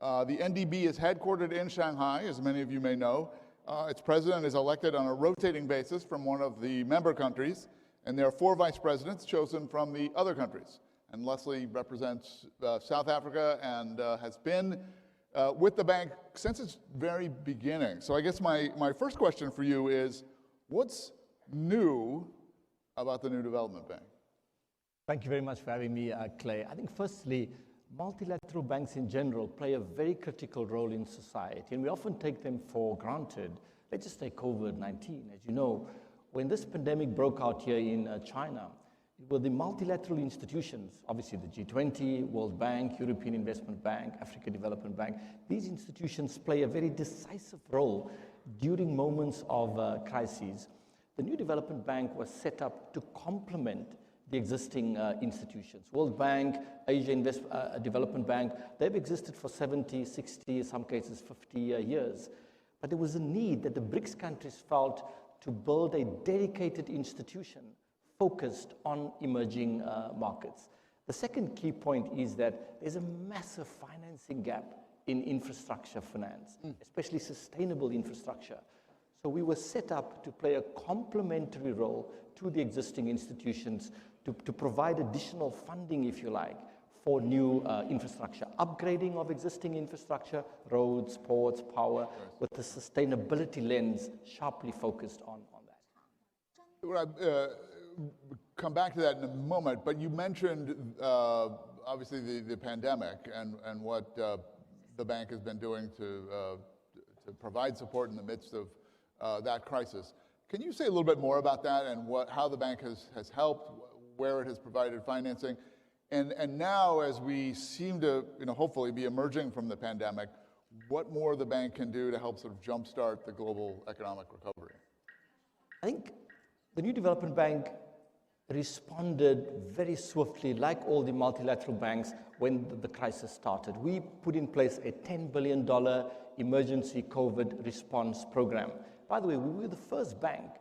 The NDB is headquartered in Shanghai, as many of you may know. Its president is elected on a rotating basis from one of the member countries, and there are 4 vice presidents chosen from the other countries. And Leslie represents South Africa and has been with the bank since its very beginning. So I guess my first question for you is, what's new about the new development bank? Thank you very much for having me, Clay. I think firstly, multilateral banks in general play a very critical role in society, and we often take them for granted. Let's just take COVID-19. As you know, when this pandemic broke out here in China, it were the multilateral institutions, obviously the G20, World Bank, European Investment Bank, African Development Bank. These institutions play a very decisive role during moments of crises. The new development bank was set up to complement the existing institutions. World Bank, Asia Development Bank, they've existed for 70, 60, in some cases 50 years. But there was a need that the BRICS countries felt to build a dedicated institution focused on emerging markets. The second key point is that there's a massive financing gap in infrastructure finance, especially sustainable infrastructure. So we were set up to play a complementary role to the existing institutions to provide additional funding, if you like, for new infrastructure, upgrading of existing infrastructure, roads, ports, power, with the sustainability lens sharply focused on that. Come back to that in a moment, but you mentioned obviously the pandemic and what the bank has been doing to provide support in the midst of that crisis. Can you say a little bit more about that and how the bank has helped, where it has provided financing, and now as we seem to hopefully be emerging from the pandemic, what more the bank can do to help sort of jumpstart the global economic recovery? I think the new development bank responded very swiftly, like all the multilateral banks, when the crisis started. We put in place a $10 billion emergency COVID response program. By the way, we were the first bank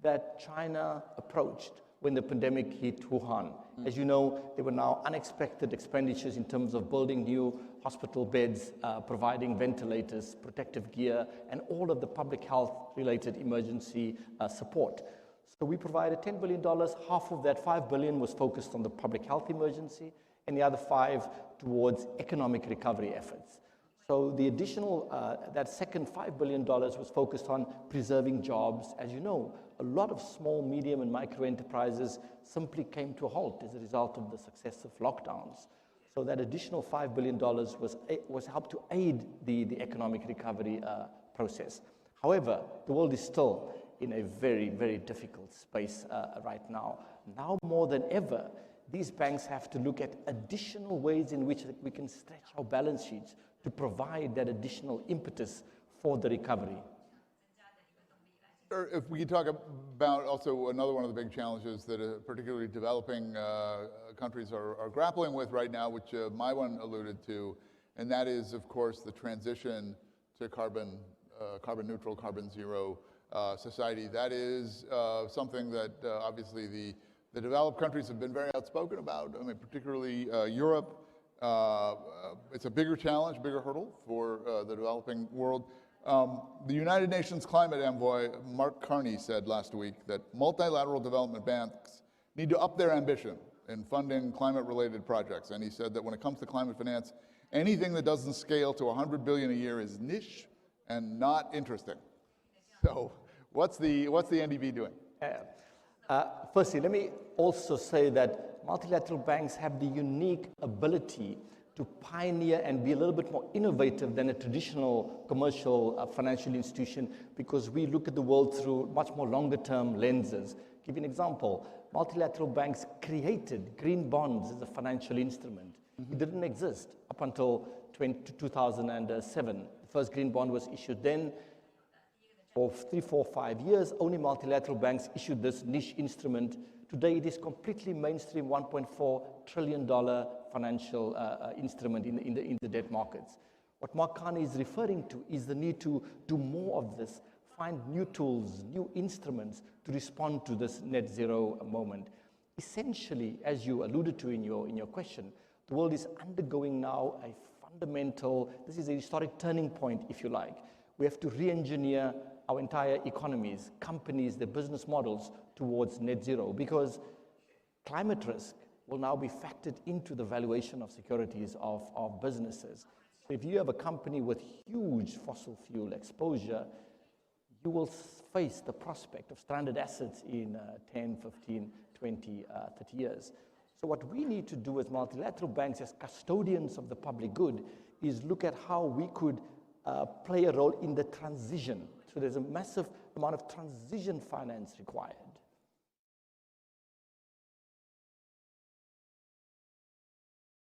that China approached when the pandemic hit Wuhan. As you know, there were now unexpected expenditures in terms of building new hospital beds, providing ventilators, protective gear, and all of the public health-related emergency support. So we provided $10 billion. Half of that, $5 billion, was focused on the public health emergency, and the other $5 towards economic recovery efforts. So the additional, that second $5 billion was focused on preserving jobs. As you know, a lot of small, medium, and micro enterprises simply came to a halt as a result of the successive lockdowns. So that additional $5 billion was helped to aid the economic recovery process. However, the world is still in a very, very difficult space right now. Now more than ever, these banks have to look at additional ways in which we can stretch our balance sheets to provide that additional impetus for the recovery. If we could talk about also another one of the big challenges that particularly developing countries are grappling with right now, which Maiwan alluded to, and that is, of course, the transition to carbon neutral, carbon zero society. That is something that obviously the developed countries have been very outspoken about. I mean, particularly Europe. It's a bigger challenge, bigger hurdle for the developing world. The United Nations Climate Envoy, Mark Carney, said last week that multilateral development banks need to up their ambition in funding climate-related projects. And he said that when it comes to climate finance, anything that doesn't scale to $100 billion a year is niche and not interesting. So what's the NDB doing? Firstly, let me also say that multilateral banks have the unique ability to pioneer and be a little bit more innovative than a traditional commercial financial institution, because we look at the world through much more longer-term lenses. Give you an example. Multilateral banks created green bonds as a financial instrument. It didn't exist up until 2007. The first green bond was issued then. For 3, 4, 5 years, only multilateral banks issued this niche instrument. Today, it is completely mainstream, $1.4 trillion financial instrument in the debt markets. What Mark Carney is referring to is the need to do more of this, find new tools, new instruments to respond to this net zero moment. Essentially, as you alluded to in your question, the world is undergoing now a fundamental, this is a historic turning point, if you like. We have to re-engineer our entire economies, companies, their business models towards net zero, because climate risk will now be factored into the valuation of securities of businesses. So if you have a company with huge fossil fuel exposure, you will face the prospect of stranded assets in 10, 15, 20, 30 years. So what we need to do as multilateral banks, as custodians of the public good, is look at how we could play a role in the transition. So there's a massive amount of transition finance required.